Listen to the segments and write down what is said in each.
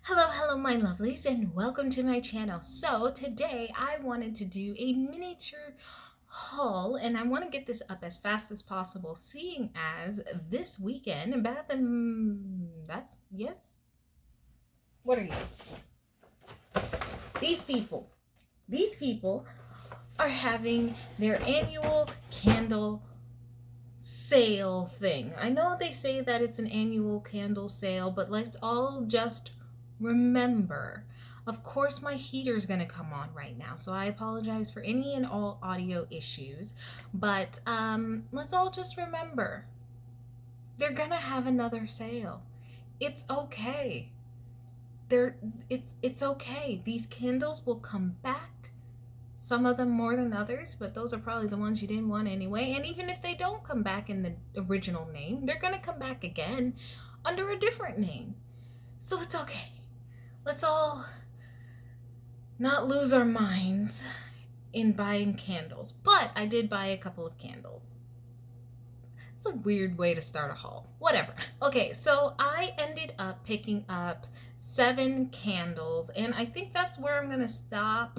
Hello, my lovelies, and welcome to my channel. So today I wanted to do a miniature haul, and I want to get this up as fast as possible, seeing as this weekend, Bath and that's yes. What are you? These people, these people are having their annual candle sale thing. I know they say that it's an annual candle sale, but let's all just remember. Of course, my heater's gonna come on right now, so I apologize for any and all audio issues. But let's all just remember, they're gonna have another sale. It's okay. It's okay. These candles will come back. Some of them more than others, but those are probably the ones you didn't want anyway. And even if they don't come back in the original name, they're gonna come back again under a different name. So it's okay. Let's all not lose our minds in buying candles. But I did buy a couple of candles. It's a weird way to start a haul. Whatever. Okay, so I ended up picking up 7 candles, and I think that's where I'm gonna stop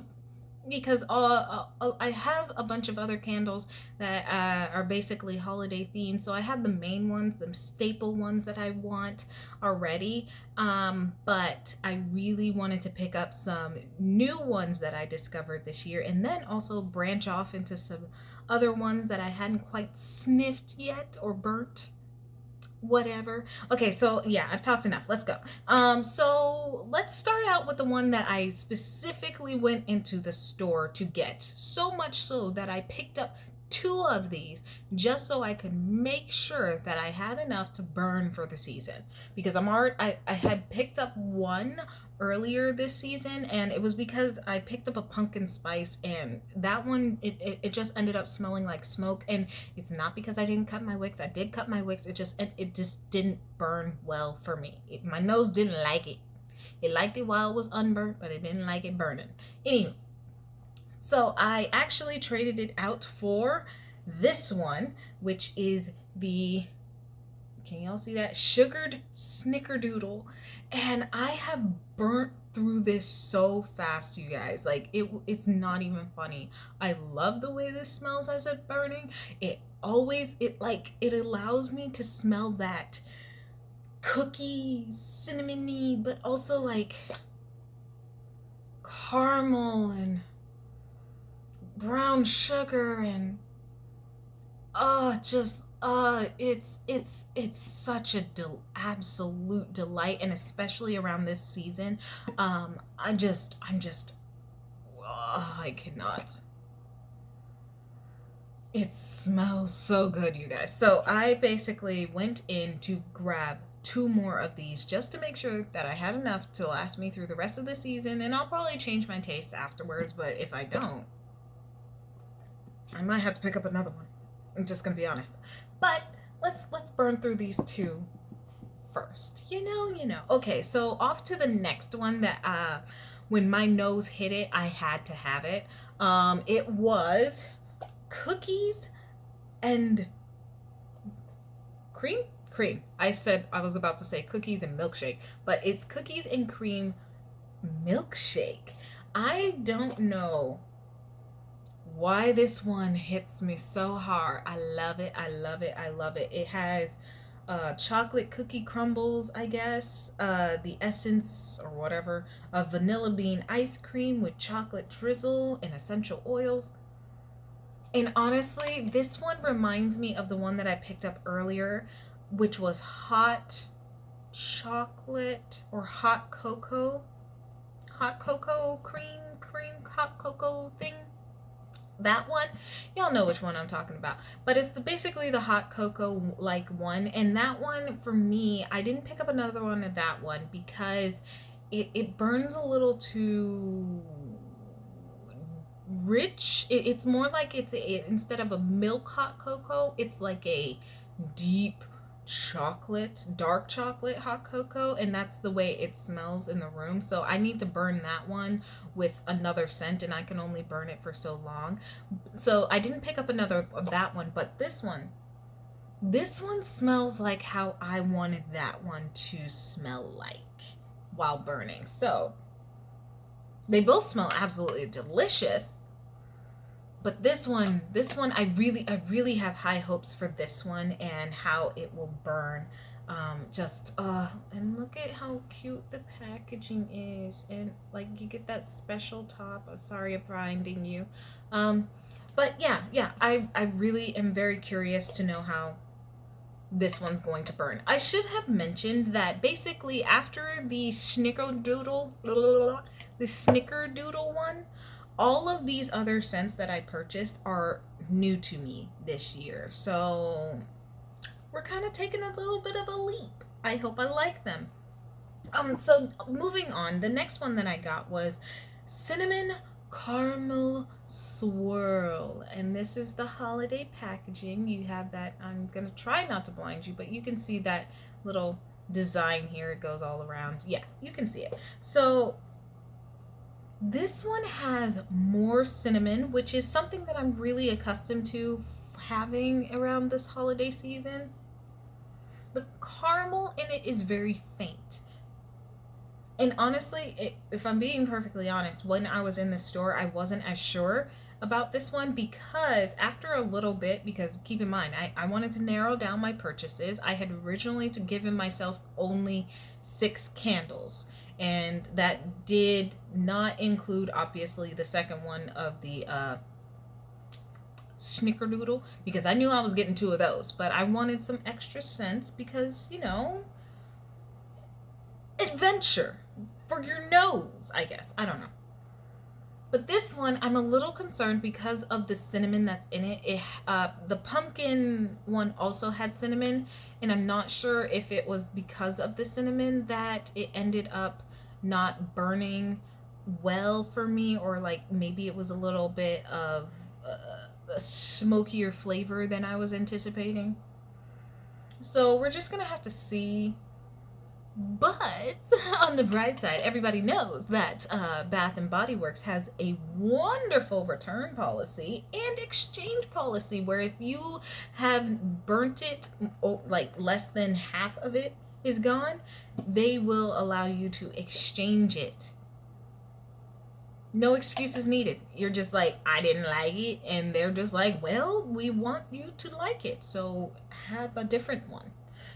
because I have a bunch of other candles that are basically holiday themed. So I have the main ones, the staple ones that I want already. But I really wanted to pick up some new ones that I discovered this year, and then also branch off into some other ones that I hadn't quite sniffed yet or burnt, whatever. Okay, so yeah, I've talked enough. Let's go. So let's start out with the one that I specifically went into the store to get. So much so that I picked up 2 of these just so I could make sure that I had enough to burn for the season. Because I had picked up one earlier this season, and it was because I picked up a pumpkin spice, and that one it just ended up smelling like smoke. And it's not because I didn't cut my wicks. I did cut my wicks. It just didn't burn well for me. My nose didn't like it. It liked it while it was unburnt, but it didn't like it burning. Anyway, so I actually traded it out for this one, which is the, can y'all see that? Sugared snickerdoodle. And I have burnt through this so fast, you guys. Like it's not even funny. I love the way this smells as it's burning. It allows me to smell that cookie, cinnamony, but also like caramel and brown sugar, and it's such a absolute delight, and especially around this season. I cannot. It smells so good, you guys. So I basically went in to grab 2 more of these just to make sure that I had enough to last me through the rest of the season, and I'll probably change my taste afterwards, but if I don't, I might have to pick up another one. I'm just gonna be honest. But let's burn through these 2 first. You know. Okay, so off to the next one that when my nose hit it, I had to have it. It was cookies and cream. I was about to say cookies and milkshake, but it's cookies and cream milkshake. I don't know why this one hits me so hard. I love it. It has chocolate cookie crumbles, I guess, the essence or whatever of vanilla bean ice cream with chocolate drizzle and essential oils. And honestly, this one reminds me of the one that I picked up earlier, which was hot chocolate or hot cocoa hot cocoa thing. That one, y'all know which one I'm talking about, but it's basically the hot cocoa like one. And that one, for me, I didn't pick up another one of that one because it burns a little too rich. It's more like instead of a milk hot cocoa, it's like a deep dark chocolate hot cocoa, and that's the way it smells in the room. So I need to burn that one with another scent, and I can only burn it for so long. So I didn't pick up another of that one, but this one smells like how I wanted that one to smell like. while burning. So they both smell absolutely delicious. But this one, I really have high hopes for this one and how it will burn. And look at how cute the packaging is, and like you get that special top. I'm sorry I'm blinding you. But yeah, I really am very curious to know how this one's going to burn. I should have mentioned that basically after the snickerdoodle one, all of these other scents that I purchased are new to me this year. So we're kind of taking a little bit of a leap. I hope I like them. So moving on, the next one that I got was cinnamon caramel swirl, and this is the holiday packaging. You have that, I'm gonna try not to blind you, but you can see that little design here. It goes all around. Yeah, you can see it. So this one has more cinnamon, which is something that I'm really accustomed to having around this holiday season. The caramel in it is very faint. And honestly, if I'm being perfectly honest, when I was in the store, I wasn't as sure about this one, because after a little bit, because keep in mind, I wanted to narrow down my purchases. I had originally given myself only 6 candles, and that did not include, obviously, the second one of the snickerdoodle, because I knew I was getting 2 of those, but I wanted some extra scents because, you know, adventure for your nose, I guess. I don't know. But this one, I'm a little concerned because of the cinnamon that's in it. The pumpkin one also had cinnamon, and I'm not sure if it was because of the cinnamon that it ended up not burning well for me, or like maybe it was a little bit of a smokier flavor than I was anticipating. So we're just gonna have to see. But on the bright side, everybody knows that Bath and Body Works has a wonderful return policy and exchange policy, where if you have burnt it, like less than half of it is gone, they will allow you to exchange it. No excuses needed. You're just like, I didn't like it, and they're just like, well, we want you to like it, so have a different one.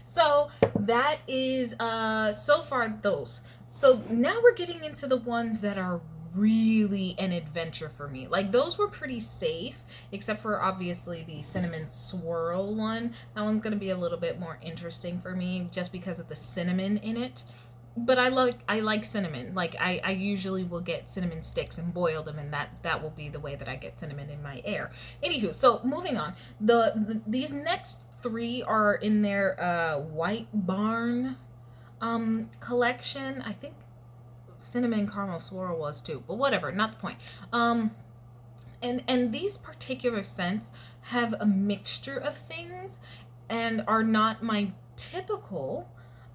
So that is so far those. So now we're getting into the ones that are really an adventure for me. Like those were pretty safe, except for obviously the cinnamon swirl one. That one's gonna be a little bit more interesting for me just because of the cinnamon in it. But I like cinnamon. Like I usually will get cinnamon sticks and boil them, and that will be the way that I get cinnamon in my air. Anywho, so moving on. These next 3 are in their White Barn collection. I think cinnamon caramel swirl was too, but whatever, not the point. And these particular scents have a mixture of things and are not my typical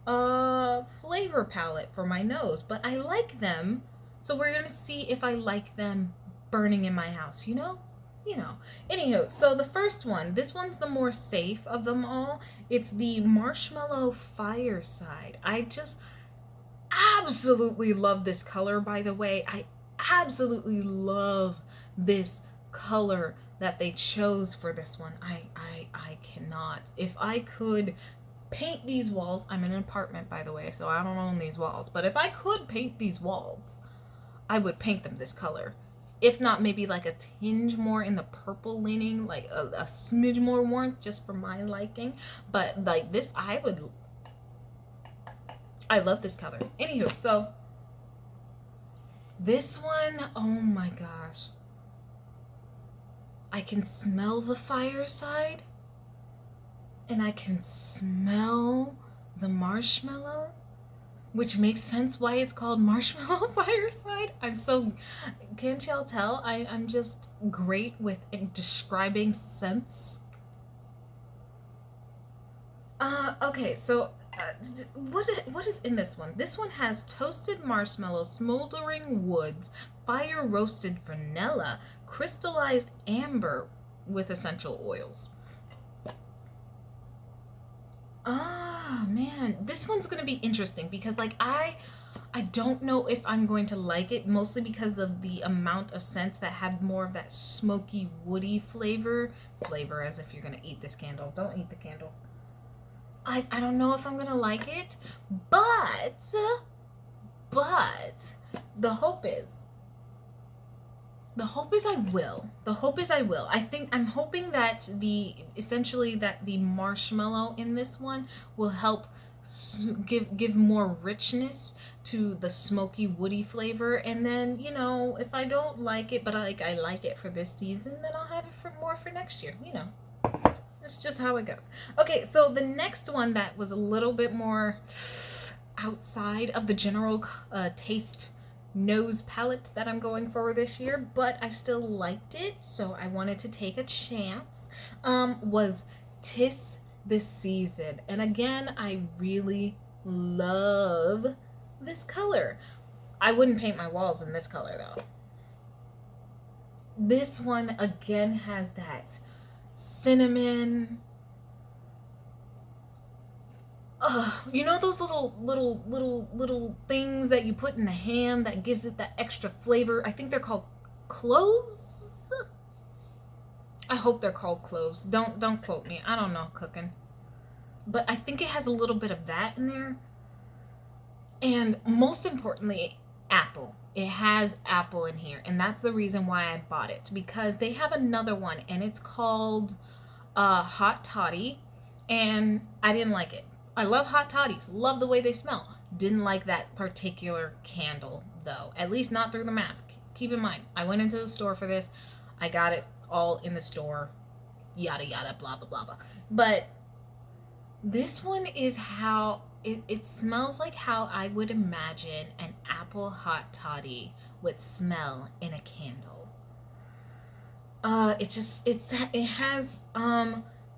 flavor palette for my nose, but I like them. So we're gonna see if I like them burning in my house, you know. Anywho, so the first one, this one's the more safe of them all. It's the Marshmallow Fireside. I just absolutely love this color, by the way. I absolutely love this color that they chose for this one. I cannot. If I could paint these walls, I'm in an apartment, by the way, so I don't own these walls, but if I could paint these walls, I would paint them this color. If not, maybe like a tinge more in the purple leaning, like a smidge more warmth just for my liking. But like this, I love this color. Anywho, so this one, oh my gosh. I can smell the fireside, and I can smell the marshmallow, which makes sense why it's called Marshmallow Fireside. Can't y'all tell? I'm just great with describing scents. Okay, so what is in this one? This one has toasted marshmallow, smoldering woods, fire roasted vanilla, crystallized amber with essential oils. Oh man, this one's gonna be interesting because like I I don't know if I'm going to like it, mostly because of the amount of scents that have more of that smoky, woody flavor. Flavor as if you're going to eat this candle. Don't eat the candles. I don't know if I'm going to like it, but the hope is I will. The hope is I will. I'm hoping that essentially the marshmallow in this one will help give more richness to the smoky woody flavor. And then, you know, if I don't like it, but I like it for this season, then I'll have it for next year, you know. It's just how it goes. Okay, so the next one that was a little bit more outside of the general taste nose palette that I'm going for this year, but I still liked it, so I wanted to take a chance, was Tis this Season. And again, I really love this color. I wouldn't paint my walls in this color though. This one again has that cinnamon, you know those little things that you put in the ham that gives it that extra flavor? I think they're called cloves. I hope they're called cloves. Don't quote me. I don't know cooking. But I think it has a little bit of that in there. And most importantly, apple. It has apple in here, and that's the reason why I bought it, because they have another one and it's called Hot Toddy, and I didn't like it. I love hot toddies, love the way they smell. Didn't like that particular candle though, at least not through the mask. Keep in mind, I went into the store for this. I got it all in the store, yada yada, blah blah blah blah. But this one is how it smells, like how I would imagine an apple hot toddy would smell in a candle. It has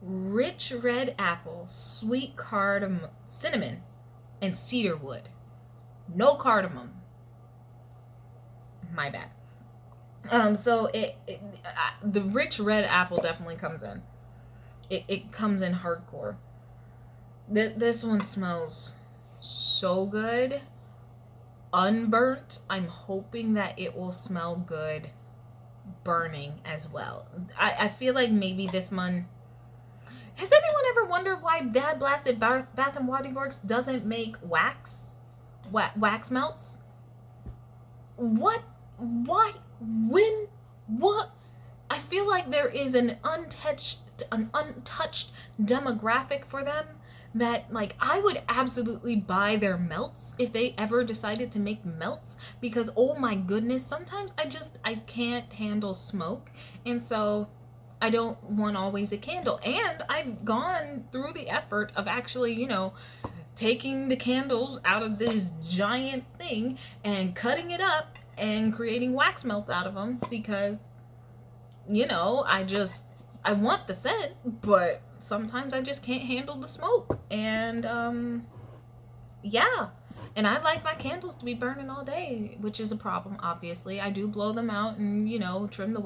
rich red apple, sweet cardamom, cinnamon, and cedar wood. No cardamom. My bad. So the rich red apple definitely comes in. It comes in hardcore. This one smells so good. Unburnt. I'm hoping that it will smell good burning as well. I feel like maybe this one. Has anyone ever wondered why Dad Blasted Bath and Body Works doesn't make wax melts? What? Why? When? What? I feel like there is an untouched demographic for them that, like, I would absolutely buy their melts if they ever decided to make melts, because oh my goodness, sometimes I can't handle smoke, and so I don't want always a candle. And I've gone through the effort of actually, you know, taking the candles out of this giant thing and cutting it up and creating wax melts out of them, because, you know, I want the scent, but sometimes I just can't handle the smoke. And yeah. And I like my candles to be burning all day, which is a problem, obviously. I do blow them out and, you know, trim the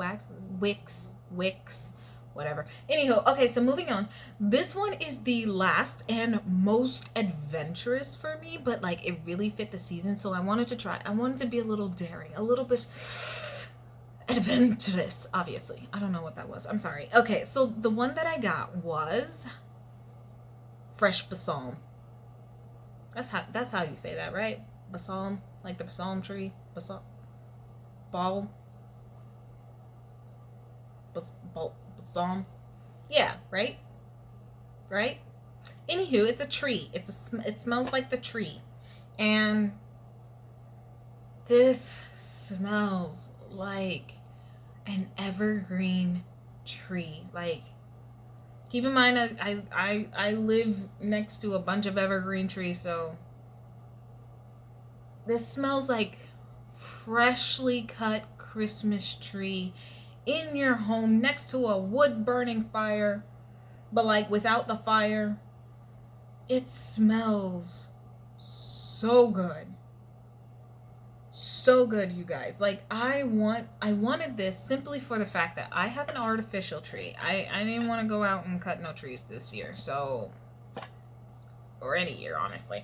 wicks, whatever. Anywho, okay, so moving on. This one is the last and most adventurous for me, but like it really fit the season, so I wanted to try. I wanted to be a little daring, a little bit adventurous, obviously. I don't know what that was. I'm sorry. Okay, so the one that I got was fresh balsam. That's how you say that, right? Balsam, like the balsam tree, balsam. Balsam. Yeah, right? Right? Anywho, it's a tree. It smells like the tree. And this smells like an evergreen tree. Like, keep in mind, I live next to a bunch of evergreen trees, so this smells like freshly cut Christmas tree in your home next to a wood burning fire, but like without the fire. It smells so good. So good, you guys. Like, I wanted this simply for the fact that I have an artificial tree. I didn't want to go out and cut no trees this year, so, or any year, honestly.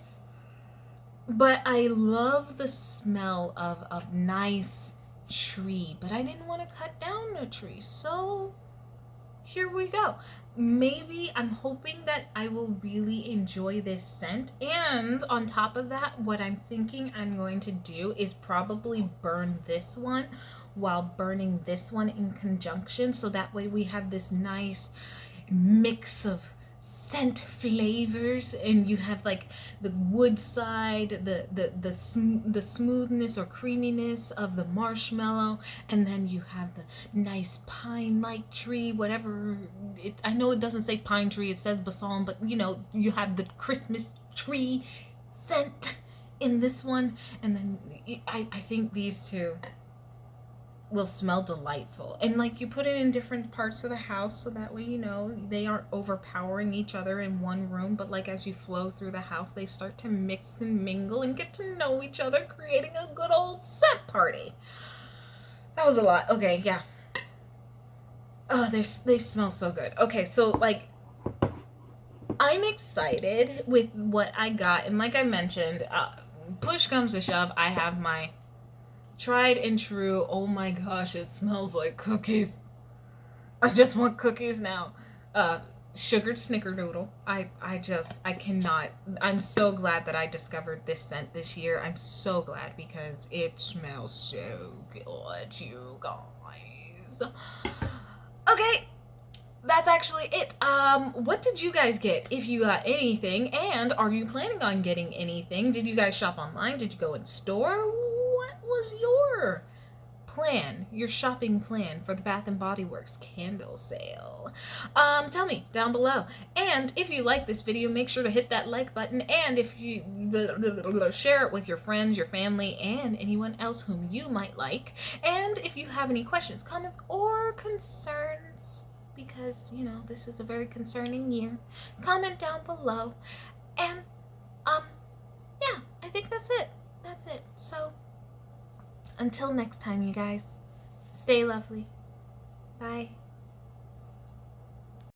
But I love the smell of nice tree, but I didn't want to cut down a tree, so here we go. Maybe I'm hoping that I will really enjoy this scent. And on top of that, what I'm thinking I'm going to do is probably burn this one while burning this one in conjunction. So that way we have this nice mix of scent flavors, and you have like the wood side, the smoothness or creaminess of the marshmallow, and then you have the nice pine like tree, whatever it, I know it doesn't say pine tree, it says basalt, but you know, you have the Christmas tree scent in this one. And then I think these two will smell delightful, and like you put it in different parts of the house so that way, you know, they aren't overpowering each other in one room, but like as you flow through the house they start to mix and mingle and get to know each other, creating a good old scent party. That was a lot. Okay, yeah. Oh, they smell so good. Okay, so like I'm excited with what I got, and like I mentioned, push comes to shove, I have my tried and true, oh my gosh, it smells like cookies, I just want cookies now, sugared snickerdoodle. I cannot, I'm so glad that I discovered this scent this year. I'm so glad because it smells so good, you guys. Okay, that's actually it. What did you guys get, if you got anything, and are you planning on getting anything? Did you guys shop online? Did you go in store? What was your plan, your shopping plan for the Bath and Body Works candle sale? Tell me down below. And if you like this video, make sure to hit that like button, and if you share it with your friends, your family, and anyone else whom you might like. And if you have any questions, comments, or concerns, because you know this is a very concerning year, comment down below. And yeah, I think that's it. So until next time, you guys, stay lovely. Bye.